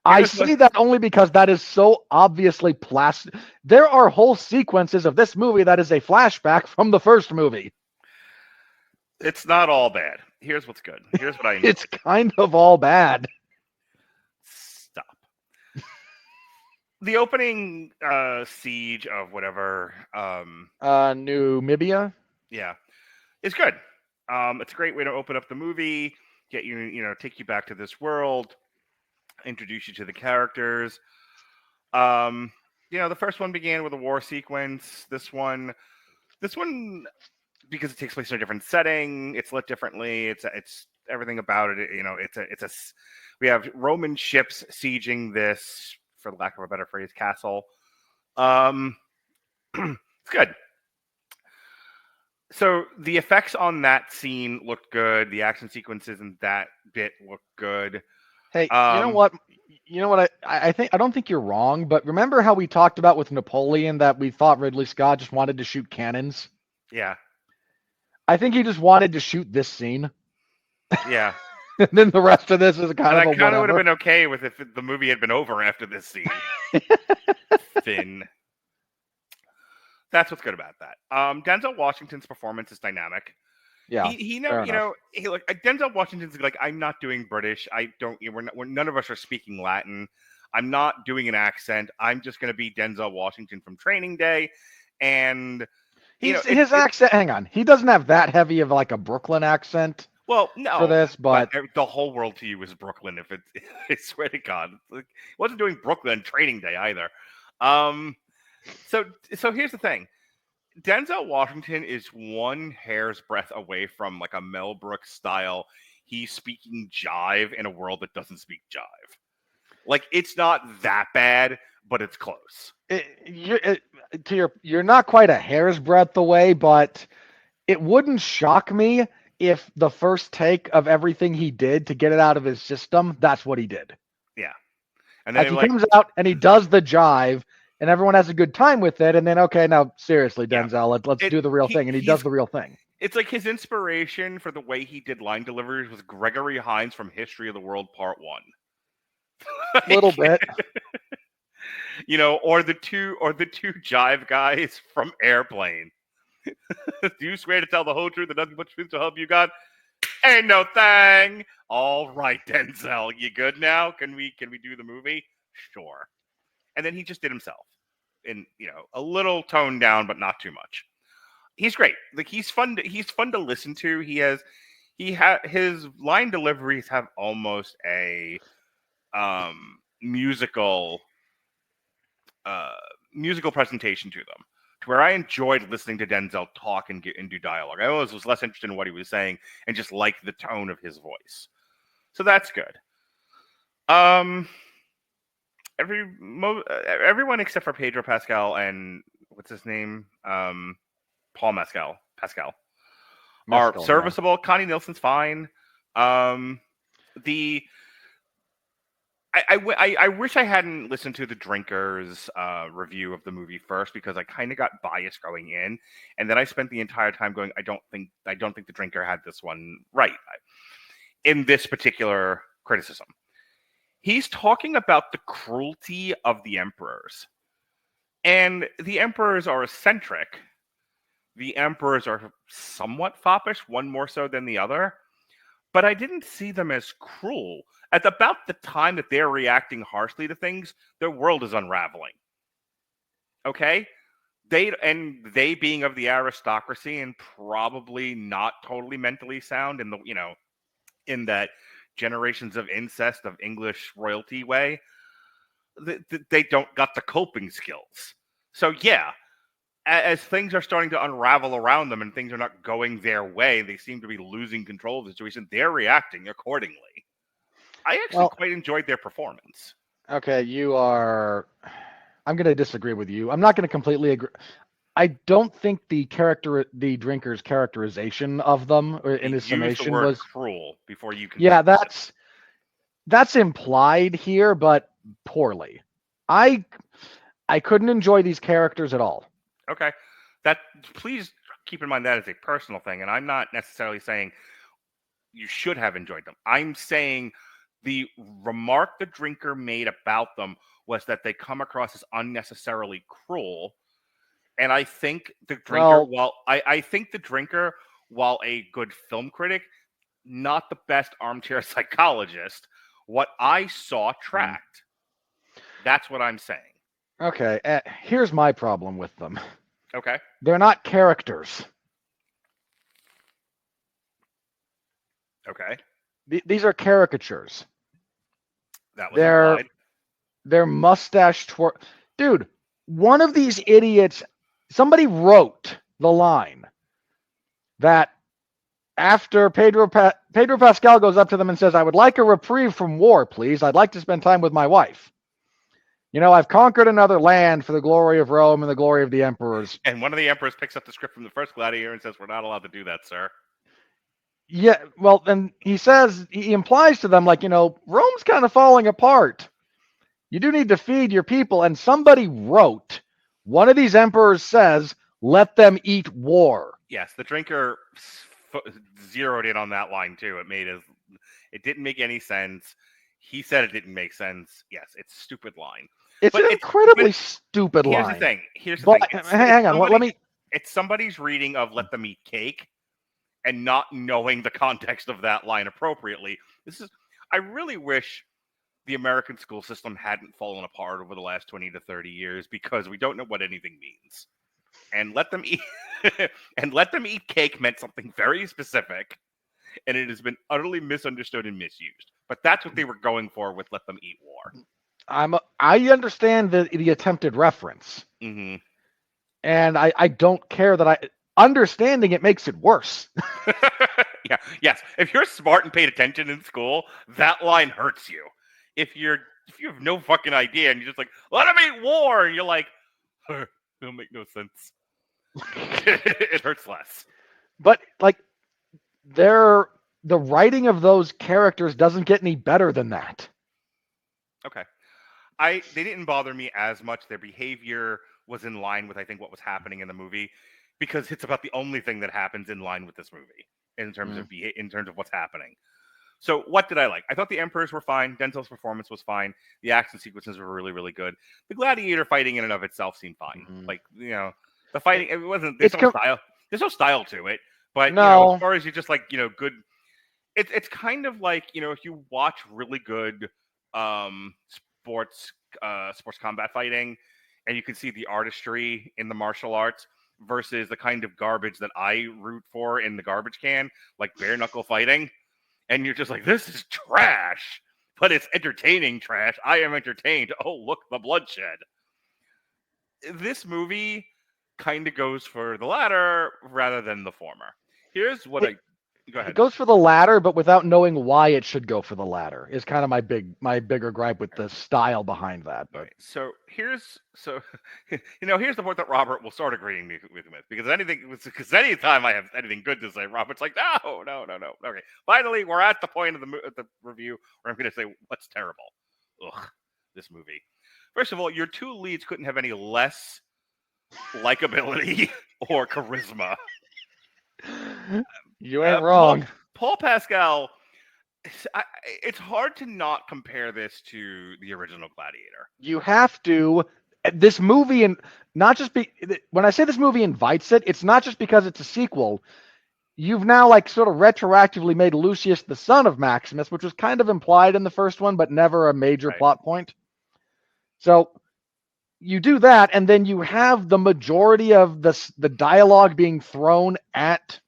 I say that only because that is so obviously plastic. There are whole sequences of this movie that is a flashback from the first movie. It's not all bad. Here's what's good. Here's what I enjoyed. It's kind of all bad. Stop. The opening siege of whatever, Numibia? yeah, is good. It's a great way to open up the movie, get take you back to this world, introduce you to the characters. The first one began with a war sequence. This one, because it takes place in a different setting, it's lit differently. It's everything about it. We have Roman ships sieging this, for lack of a better phrase, castle. It's good. So the effects on that scene looked good. The action sequences in that bit looked good. Hey, you know what? I think I don't think you're wrong, but remember how we talked about with Napoleon that we thought Ridley Scott just wanted to shoot cannons? Yeah. I think he just wanted to shoot this scene. Yeah. And then the rest of this is kind of a I kind of would have whatever. been okay with if the movie had been over after this scene. Finn. That's what's good about that. Denzel Washington's performance is dynamic. Yeah, he never, Denzel Washington's like, I'm not doing British. I don't. None of us are speaking Latin. I'm not doing an accent. I'm just going to be Denzel Washington from Training Day, and his accent. Hang on, he doesn't have that heavy of like a Brooklyn accent. Well, no, for this, but the whole world to you is Brooklyn. If it's, I swear to God, it wasn't doing Brooklyn Training Day either. So here's the thing. Denzel Washington is one hair's breadth away from like a Mel Brooks style. He's speaking jive in a world that doesn't speak jive. Like, it's not that bad, but it's close. You're not quite a hair's breadth away, but it wouldn't shock me if the first take of everything he did to get it out of his system, that's what he did. Yeah. And then he comes out and he does the jive and everyone has a good time with it. And then, okay, now seriously, Denzel, let's do the real thing. And he does the real thing. It's like his inspiration for the way he did line deliveries was Gregory Hines from History of the World Part 1. A little bit. Or the two jive guys from Airplane. Do you swear to tell the whole truth and nothing but truth to help you God? Ain't no thing. All right, Denzel, you good now? Can we do the movie? Sure. And then he just did himself, in a little toned down, but not too much. He's great. Like, he's fun to listen to. His line deliveries have almost a musical presentation to them, to where I enjoyed listening to Denzel talk and do dialogue. I always was less interested in what he was saying and just liked the tone of his voice. So that's good. Everyone except for Pedro Pascal and what's his name, Paul Pascal are serviceable. Yeah. Connie Nielsen's fine. I wish I hadn't listened to the Drinkers review of the movie first, because I kind of got biased going in, and then I spent the entire time going, I don't think the Drinker had this one right in this particular criticism. He's talking about the cruelty of the emperors, and the emperors are eccentric. The emperors are somewhat foppish, one more so than the other, but I didn't see them as cruel. At about the time that they're reacting harshly to things, their world is unraveling. Okay? They being of the aristocracy and probably not totally mentally sound in that generations of incest of English royalty way, they don't got the coping skills. So yeah, as things are starting to unravel around them and things are not going their way, they seem to be losing control of the situation. They're reacting accordingly. I actually quite enjoyed their performance. Okay, I'm going to disagree with you. I'm not going to completely agree. I don't think the Drinker's characterization of them in his summation was cruel before you can. Yeah, that's implied here, but poorly. I couldn't enjoy these characters at all. Okay. Please keep in mind that is a personal thing, and I'm not necessarily saying you should have enjoyed them. I'm saying The remark the drinker made about them was that they come across as unnecessarily cruel. And I think the drinker, I think the drinker, while a good film critic, not the best armchair psychologist, what I saw tracked. That's what I'm saying. Okay, here's my problem with them. Okay. They're not characters. Okay. These are caricatures. That was implied. They're mustache dude, one of these idiots, somebody wrote the line that after Pedro Pascal goes up to them and says, "I would like a reprieve from war, please. I'd like to spend time with my wife. You know, I've conquered another land for the glory of Rome and the glory of the emperors." And one of the emperors picks up the script from the first Gladiator and says, "We're not allowed to do that, sir." Yeah, well, then he implies to them, like, you know, Rome's kind of falling apart. You do need to feed your people. And somebody wrote, one of these emperors says, "Let them eat war." Yes, the drinker zeroed in on that line too. It didn't make any sense. He said it didn't make sense. Yes, it's a stupid line. It's an incredibly stupid line. Here's the thing. Hang on, let me. It's somebody's reading of "Let them eat cake" and not knowing the context of that line appropriately. I really wish the American school system hadn't fallen apart over the last 20 to 30 years, because we don't know what anything means. And "let them eat and "let them eat cake" meant something very specific, and it has been utterly misunderstood and misused. But that's what they were going for with "let them eat war." I understand the attempted reference. Mm-hmm. And I don't care that understanding it makes it worse. Yeah. Yes. If you're smart and paid attention in school, that line hurts you. If you have no fucking idea and you're just like, "Let them eat war," and you're like, it'll make no sense. It hurts less. But like, the writing of those characters doesn't get any better than that. Okay. They didn't bother me as much. Their behavior was in line with, I think, what was happening in the movie, because it's about the only thing that happens in line with this movie in terms of what's happening. So what did I like? I thought the Emperors were fine. Denzel's performance was fine. The action sequences were really, really good. The Gladiator fighting in and of itself seemed fine. Mm-hmm. Like, you know, the fighting, it wasn't, there's no style to it. But, no. You know, as far as you just like, you know, good, it's kind of like, you know, if you watch really good sports combat fighting, and you can see the artistry in the martial arts versus the kind of garbage that I root for in the garbage can, like bare knuckle fighting. And you're just like, this is trash, but it's entertaining trash. I am entertained. Oh, look, the bloodshed. This movie kind of goes for the latter rather than the former. Here's what go ahead. It goes for the latter, but without knowing why it should go for the latter is kind of my bigger gripe with the style behind that. But right. So here's the point that Robert will start agreeing with me, because anytime I have anything good to say, Robert's like, no. Okay, finally we're at the point of the review where I'm going to say what's terrible. Ugh, this movie. First of all, your two leads couldn't have any less likability or charisma. You ain't wrong. Paul Pascal. It's hard to not compare this to the original Gladiator. You have to. This movie, and not just when I say this movie invites it, it's not just because it's a sequel. You've now like sort of retroactively made Lucius the son of Maximus, which was kind of implied in the first one, but never a major plot point. So you do that, and then you have the majority of the dialogue being thrown at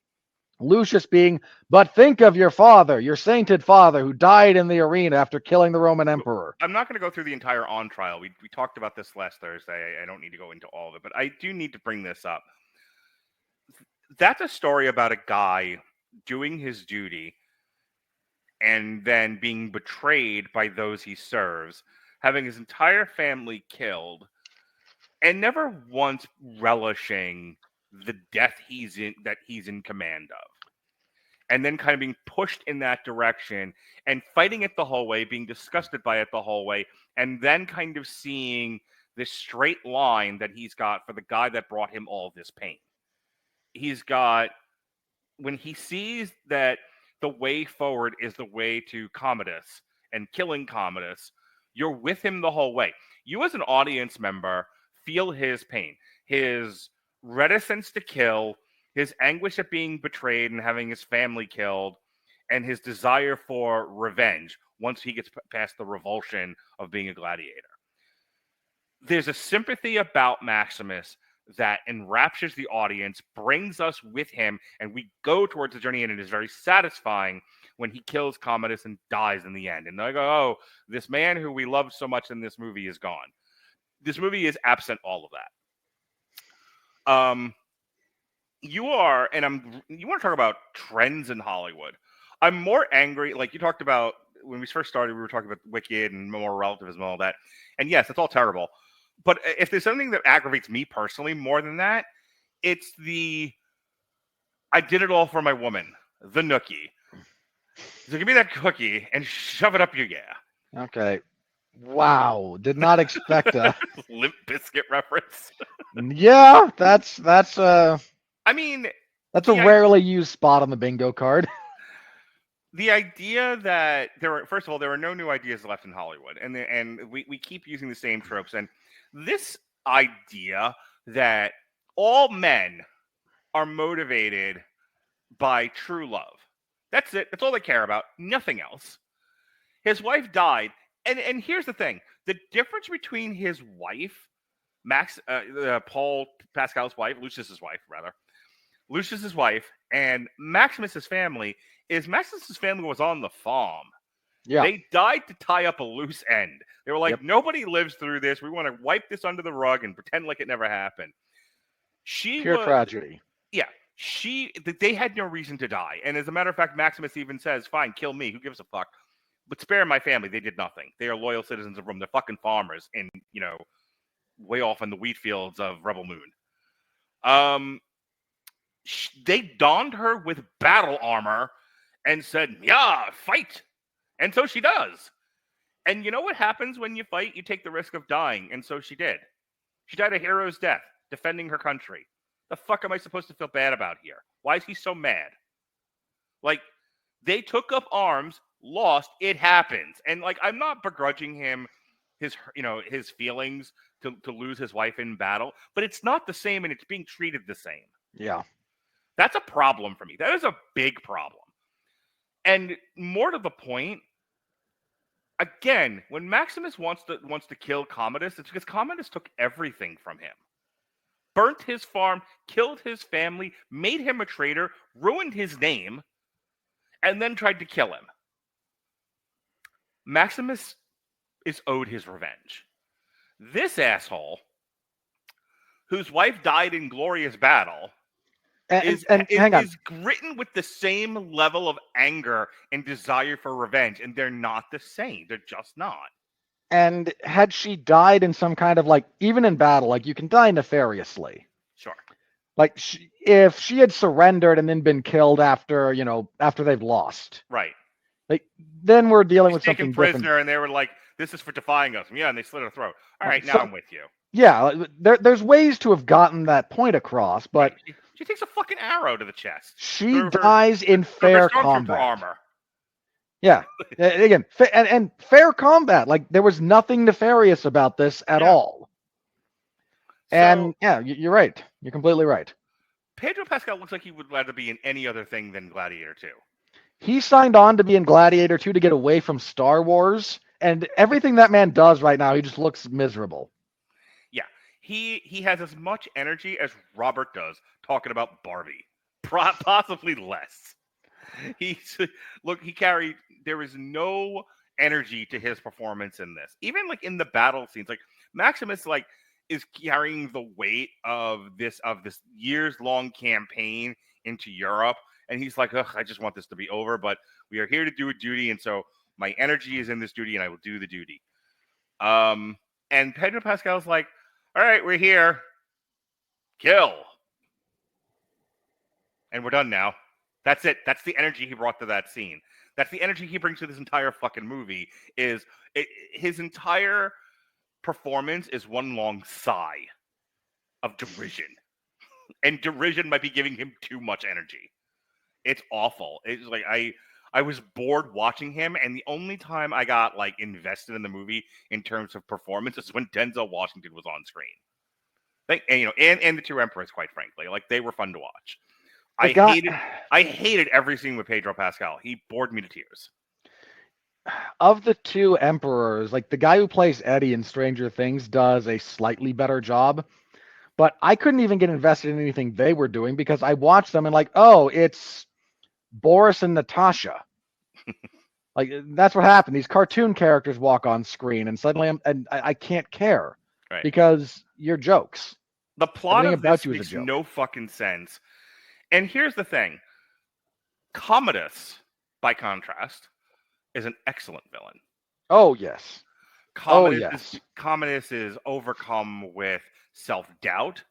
Lucius being, "But think of your father, your sainted father, who died in the arena after killing the Roman emperor." I'm not going to go through the entire on trial. We talked about this last Thursday. I don't need to go into all of it, but I do need to bring this up. That's a story about a guy doing his duty and then being betrayed by those he serves, having his entire family killed, and never once relishing the death he's in command of. And then kind of being pushed in that direction and fighting it the whole way, being disgusted by it the whole way, and then kind of seeing this straight line that he's got for the guy that brought him all this pain. He's got, when he sees that the way forward is the way to Commodus and killing Commodus, you're with him the whole way. You as an audience member feel his pain, his reticence to kill, his anguish at being betrayed and having his family killed, and his desire for revenge once he gets past the revulsion of being a gladiator. There's a sympathy about Maximus that enraptures the audience, brings us with him, and we go towards the journey, and it is very satisfying when he kills Commodus and dies in the end. And I go, oh, this man who we loved so much in this movie is gone. This movie is absent all of that. You want to talk about trends in Hollywood. I'm more angry, like you talked about when we first started, we were talking about Wicked and more relativism and all that. And yes, it's all terrible. But if there's something that aggravates me personally more than that, it's I did it all for my woman, the nookie. So give me that cookie and shove it up your yeah. Okay. Wow. Did not expect a Limp Biscuit reference. Yeah, that's I mean, that's a rarely used spot on the bingo card. The idea that first of all, there are no new ideas left in Hollywood, and we keep using the same tropes. And this idea that all men are motivated by true love. That's it. That's all they care about. Nothing else. His wife died. And here's the thing. The difference between his wife, Paul Pascal's wife, Lucius's wife, and Maximus's family is Maximus's family was on the farm. Yeah. They died to tie up a loose end. They were like, nobody lives through this. We want to wipe this under the rug and pretend like it never happened. Pure tragedy. Yeah. They had no reason to die. And as a matter of fact, Maximus even says, fine, kill me. Who gives a fuck? But spare my family. They did nothing. They are loyal citizens of Rome. They're fucking farmers in, way off in the wheat fields of Rebel Moon. They donned her with battle armor and said, yeah, fight. And so she does. And you know what happens when you fight? You take the risk of dying. And so she did. She died a hero's death, defending her country. The fuck am I supposed to feel bad about here? Why is he so mad? Like, they took up arms, lost, it happens. And, like, I'm not begrudging him his feelings to lose his wife in battle, but it's not the same and it's being treated the same. Yeah. That's a problem for me. That is a big problem. And more to the point, again, when Maximus wants to kill Commodus, it's because Commodus took everything from him. Burnt his farm, killed his family, made him a traitor, ruined his name, and then tried to kill him. Maximus is owed his revenge. This asshole, whose wife died in glorious battle, is written with the same level of anger and desire for revenge, and they're not the same. They're just not. And had she died in some kind of, like, even in battle, like, you can die nefariously. Sure. Like, if she had surrendered and then been killed after they've lost. Right. Like, then we're dealing with something different. Prisoner, and they were like, this is for defying us. Yeah, and they slit her throat. All right, now I'm with you. Yeah, there's ways to have gotten that point across, but... Right. She takes a fucking arrow to the chest. She dies in fair combat. Armor. Yeah. Again, and fair combat. Like, there was nothing nefarious about this at all. And, you're right. You're completely right. Pedro Pascal looks like he would rather be in any other thing than Gladiator 2. He signed on to be in Gladiator 2 to get away from Star Wars, and everything that man does right now, he just looks miserable. Yeah. He has as much energy as Robert does talking about Barbie. Possibly less. There is no energy to his performance in this. Even like in the battle scenes, like Maximus is carrying the weight of this years-long campaign into Europe, and he's like, ugh, I just want this to be over, but we are here to do a duty, and so my energy is in this duty, and I will do the duty. And Pedro Pascal's like, all right, we're here. Kill. And we're done now. That's it. That's the energy he brought to that scene. That's the energy he brings to this entire fucking movie. His entire performance is one long sigh of derision. And derision might be giving him too much energy. It's awful. It's like I was bored watching him, and the only time I got like invested in the movie in terms of performance is when Denzel Washington was on screen. And the two emperors, quite frankly, like they were fun to watch. The I guy hated every scene with Pedro Pascal. He bored me to tears. of the two emperors, like the guy who plays Eddie in Stranger Things does a slightly better job, but I couldn't even get invested in anything they were doing because I watched them and like, oh, it's Boris and Natasha. Like that's what happened. These cartoon characters walk on screen, and suddenly I can't care Right. because you're jokes. The plot Everything of about this you is a makes joke. no fucking sense. And here's the thing. Commodus, by contrast, is an excellent villain. Oh yes. Oh yes. Commodus is overcome with self-doubt.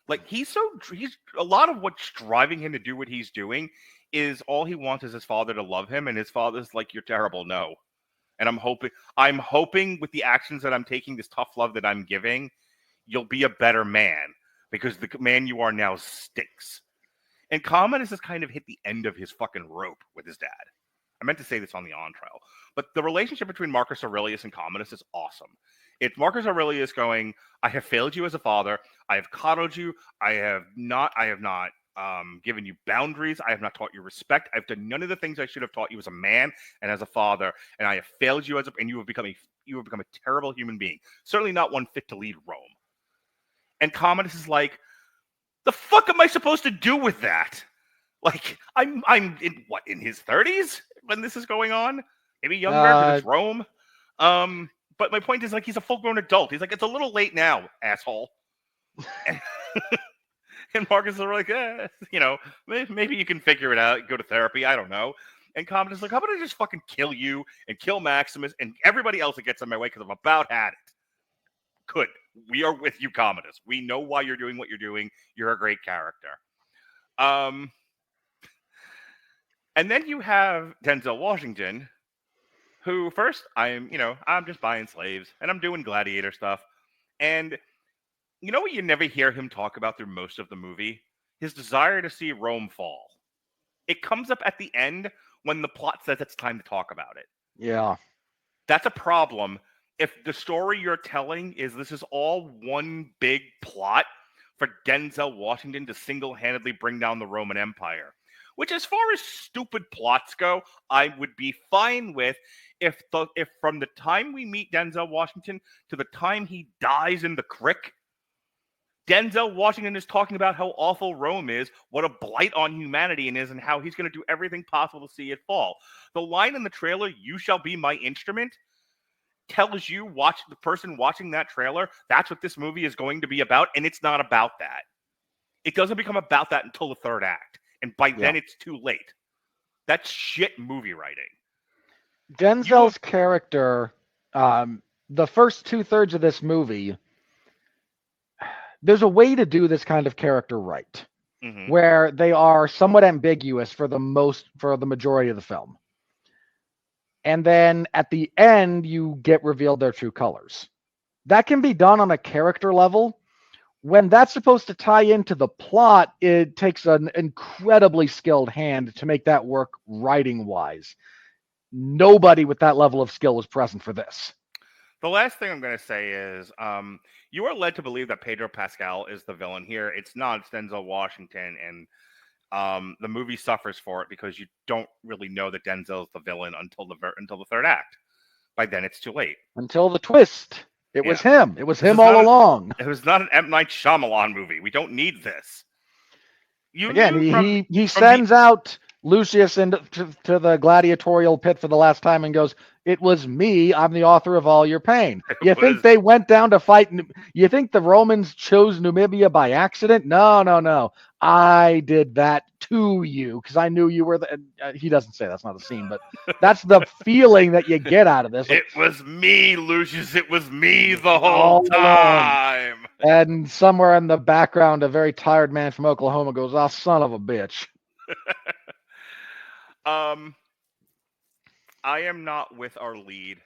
Like he's a lot of what's driving him to do what he's doing is all he wants is his father to love him, and his father's like, "You're terrible, no." And I'm hoping with the actions that I'm taking, this tough love that I'm giving, you'll be a better man because the man you are now stinks. And Commodus has kind of hit the end of his fucking rope with his dad. I meant to say this on the on trial, but the relationship between Marcus Aurelius and Commodus is awesome. It's Marcus Aurelius going, "I have failed you as a father. I have coddled you. I have not given you boundaries. I have not taught you respect. I've done none of the things I should have taught you as a man and as a father. And I have failed you and you have become a terrible human being. Certainly not one fit to lead Rome." And Commodus is like, "The fuck am I supposed to do with that?" Like, I'm in his 30s when this is going on, maybe younger because it's Rome. But my point is, like, he's a full-grown adult. He's like, "It's a little late now, asshole." And Marcus is like, maybe you can figure it out, go to therapy. I don't know. And Commodus is like, "How about I just fucking kill you and kill Maximus and everybody else that gets in my way because I've about had it." Good. We are with you, Commodus. We know why you're doing what you're doing. You're a great character. And then you have Denzel Washington, who first I'm just buying slaves and I'm doing gladiator stuff. And you know what you never hear him talk about through most of the movie? His desire to see Rome fall. It comes up at the end when the plot says it's time to talk about it. Yeah. That's a problem. If the story you're telling is this is all one big plot for Denzel Washington to single-handedly bring down the Roman Empire, which, as far as stupid plots go, I would be fine with if from the time we meet Denzel Washington to the time he dies in the crick, Denzel Washington is talking about how awful Rome is, what a blight on humanity it is, and how he's going to do everything possible to see it fall. The line in the trailer, "You shall be my instrument," tells you, the person watching that trailer, that's what this movie is going to be about, and it's not about that. It doesn't become about that until the third act, and by then it's too late. That's shit movie writing. Denzel's character, the first 2/3 of this movie, there's a way to do this kind of character right, where they are somewhat ambiguous for the majority of the film. And then at the end, you get revealed their true colors. That can be done on a character level. When that's supposed to tie into the plot, it takes an incredibly skilled hand to make that work writing-wise. Nobody with that level of skill was present for this. The last thing I'm going to say is you are led to believe that Pedro Pascal is the villain here. It's not. It's Denzel Washington, and the movie suffers for it because you don't really know that Denzel's the villain until the third act. By then, it's too late. Until the twist. It was him. It was him all along. It was not an M. Night Shyamalan movie. We don't need this. He sends out Lucius to the gladiatorial pit for the last time and goes, "It was me. I'm the author of all your pain." Think they went down to fight? You think the Romans chose Numibia by accident? No. I did that to you because I knew you were the. He doesn't say that's not a scene, but that's the feeling that you get out of this. Like, it was me, Lucius. It was me the whole time. And somewhere in the background, a very tired man from Oklahoma goes, "Oh, son of a bitch." I am not with our lead.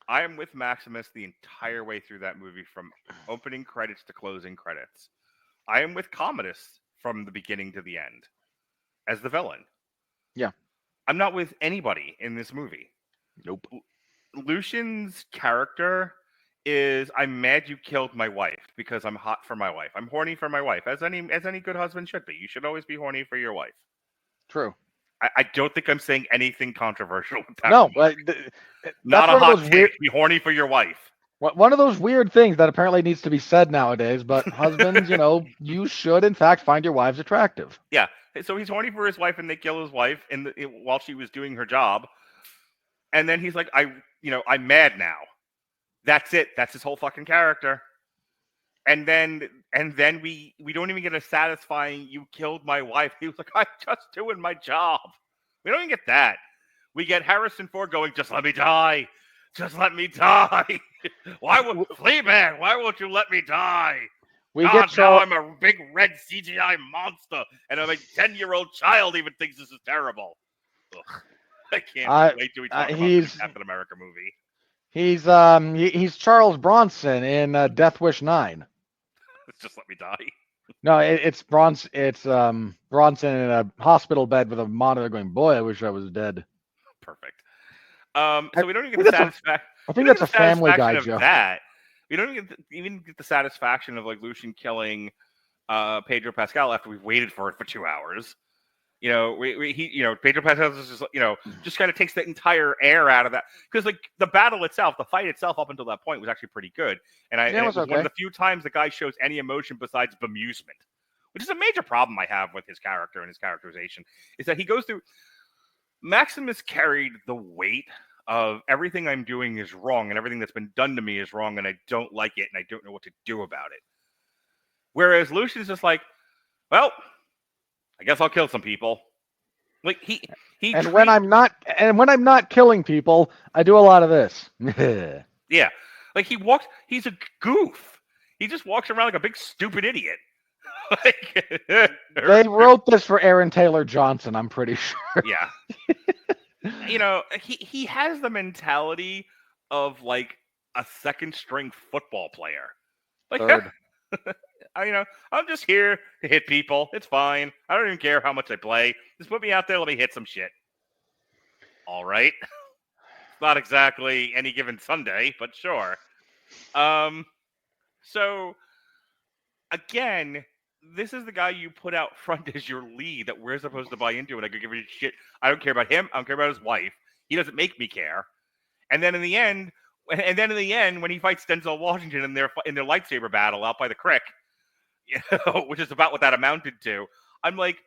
I am with Maximus the entire way through that movie, from opening credits to closing credits. I am with Commodus from the beginning to the end as the villain. Yeah. I'm not with anybody in this movie. Nope. Lucian's character is I'm mad you killed my wife because I'm hot for my wife. I'm horny for my wife, as any good husband should be. You should always be horny for your wife. True. I don't think I'm saying anything controversial with that. No, but not that's a one of hot those take. weird. Be horny for your wife. One of those weird things that apparently needs to be said nowadays. But husbands, you should in fact find your wives attractive. Yeah. So he's horny for his wife, and they kill his wife while she was doing her job. And then he's like, I'm mad now. That's it. That's his whole fucking character. And then we don't even get a satisfying "you killed my wife." He was like, "I'm just doing my job." We don't even get that. We get Harrison Ford going, "Just let me die. Just let me die." Why would Fleabag? Why won't you let me die? Now I'm a big red CGI monster, and a 10-year-old child even thinks this is terrible. Ugh. I can't wait till we talk about the Captain America movie. He's Charles Bronson in Death Wish 9. Just let me die. No, it's Bronson. It's Bronson in a hospital bed with a monitor going, "Boy, I wish I was dead." Perfect. So we don't even get the satisfaction. I think that's a Family Guy joke. That we don't even get the satisfaction of like Lucian killing Pedro Pascal after we've waited for it for 2 hours. Pedro Pascal is just kind of takes the entire air out of that, because like the battle itself, the fight itself up until that point was actually pretty good, and it was one of the few times the guy shows any emotion besides bemusement, which is a major problem I have with his character and his characterization, is that he goes through. Maximus carried the weight of everything I'm doing is wrong and everything that's been done to me is wrong and I don't like it and I don't know what to do about it. Whereas Lucian's just like, well, I guess I'll kill some people. Like when I'm not killing people, I do a lot of this. Yeah. Like he's a goof. He just walks around like a big stupid idiot. They wrote this for Aaron Taylor Johnson, I'm pretty sure. Yeah. He has the mentality of like a second string football player. Like Third. I'm just here to hit people. It's fine. I don't even care how much I play. Just put me out there, let me hit some shit. All right. It's not exactly any given Sunday, but sure. So again, this is the guy you put out front as your lead that we're supposed to buy into, and I could give a shit. I don't care about him. I don't care about his wife. He doesn't make me care. And then in the end, when he fights Denzel Washington in their lightsaber battle out by the creek, which is about what that amounted to, I'm like,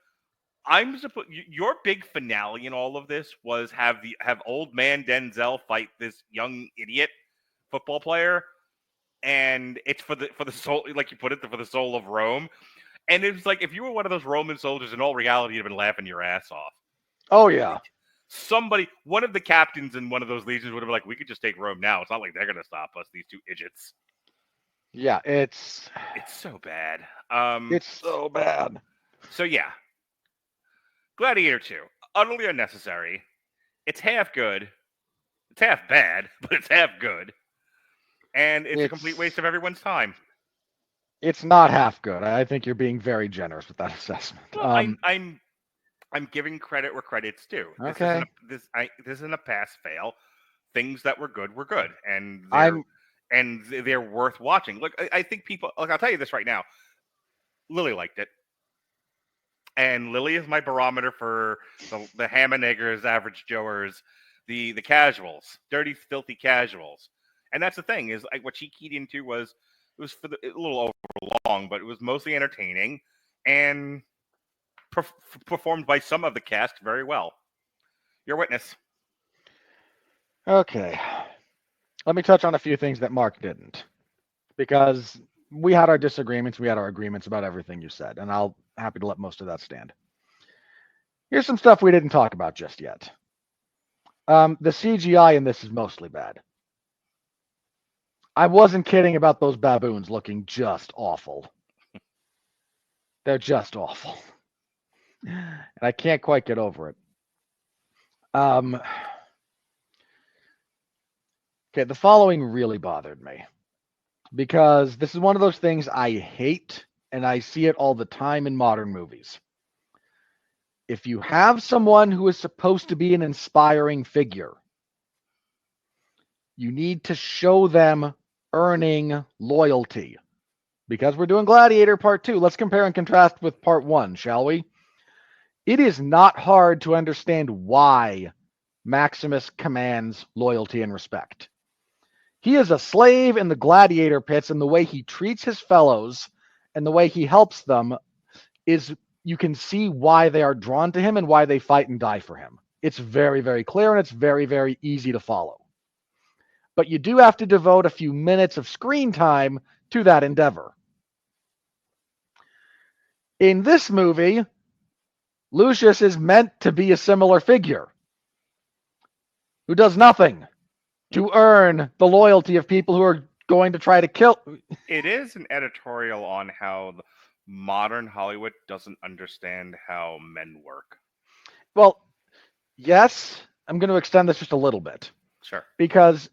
your big finale in all of this was have old man Denzel fight this young idiot football player, and it's for the soul, like you put it, for the soul of Rome. And it was like, if you were one of those Roman soldiers, in all reality, you'd have been laughing your ass off. Oh, yeah. One of the captains in one of those legions would have been like, we could just take Rome now. It's not like they're going to stop us, these two idiots. Yeah, it's so bad. It's so bad. So, yeah. Gladiator II. Utterly unnecessary. It's half good. It's half bad, but it's half good. And it's a complete waste of everyone's time. It's not half good. I think you're being very generous with that assessment. Well, I'm giving credit where credit's due. Okay. This isn't a pass-fail. Things that were good, and they're worth watching. Look, I think people. Look, I'll tell you this right now. Lily liked it, and Lily is my barometer for the ham and eggers, average Joers, the casuals, dirty, filthy casuals. And that's the thing, is like what she keyed into was. It was a little over long, but it was mostly entertaining and performed by some of the cast very well. Your witness. Okay. Let me touch on a few things that Mark didn't, because we had our disagreements. We had our agreements about everything you said, and I'll happy to let most of that stand. Here's some stuff we didn't talk about just yet. The CGI in this is mostly bad. I wasn't kidding about those baboons looking just awful. They're just awful. And I can't quite get over it. Okay, the following really bothered me, because this is one of those things I hate, and I see it all the time in modern movies. if you have someone who is supposed to be an inspiring figure, you need to show them earning loyalty. Because we're doing Gladiator Part 2, let's compare and contrast with Part 1, shall we? It is not hard to understand why Maximus commands loyalty and respect. He is a slave in the gladiator pits, and the way he treats his fellows and the way he helps them is, you can see why they are drawn to him and why they fight and die for him. It's very, very clear, and it's very, very easy to follow. But you do have to devote a few minutes of screen time to that endeavor. In this movie, Lucius is meant to be a similar figure who does nothing to earn the loyalty of people who are going to try to kill. It is an editorial on how modern Hollywood doesn't understand how men work. Well, yes, I'm going to extend this just a little bit. Sure. Because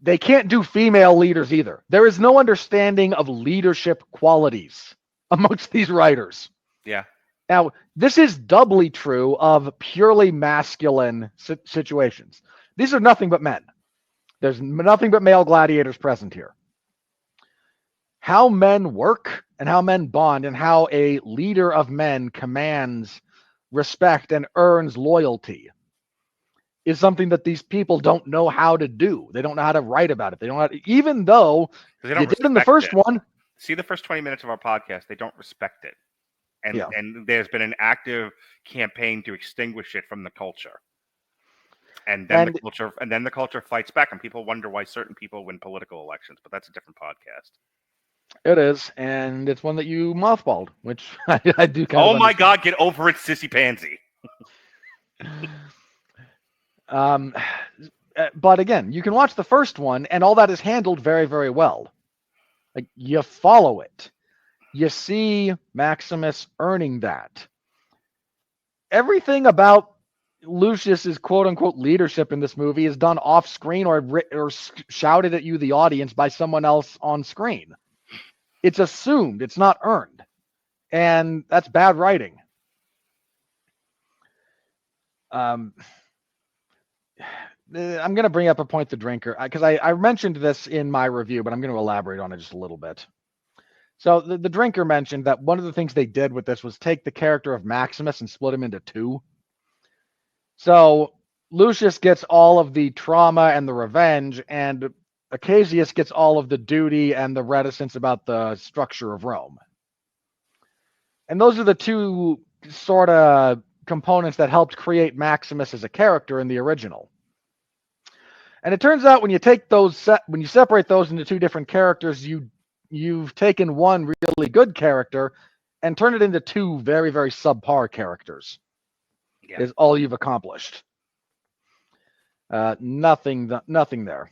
they can't do female leaders either. There is no understanding of leadership qualities amongst these writers. Yeah. Now, this is doubly true of purely masculine situations. These are nothing but men. There's nothing but male gladiators present here. How men work and how men bond and how a leader of men commands respect and earns loyalty is something that these people don't know how to do. They don't know how to write about it. They don't know how to, even though They don't you did in the first one. See the first 20 minutes of our podcast, they don't respect it. And Yeah. and there's been an active campaign to extinguish it from the culture. And then the culture fights back, and people wonder why certain people win political elections, but that's a different podcast. It is, and it's one that you mothballed, which I do kind of Oh my understand. God, get over it, sissy pansy. But again, you can watch the first one, and all that is handled very, very well. Like, you follow it. You see Maximus earning that. Everything about Lucius's quote-unquote leadership in this movie is done off-screen or shouted at you, the audience, by someone else on screen. It's assumed. It's not earned. And that's bad writing. I'm going to bring up a point, the drinker, because I mentioned this in my review, but I'm going to elaborate on it just a little bit. So the drinker mentioned that one of the things they did with this was take the character of Maximus and split him into two. So Lucius gets all of the trauma and the revenge, and Acacius gets all of the duty and the reticence about the structure of Rome. And those are the two sort of components that helped create Maximus as a character in the original. And it turns out when you take those, when you separate those into two different characters, you've taken one really good character and turned it into two very, very subpar characters. Yeah. Is all you've accomplished. Nothing there.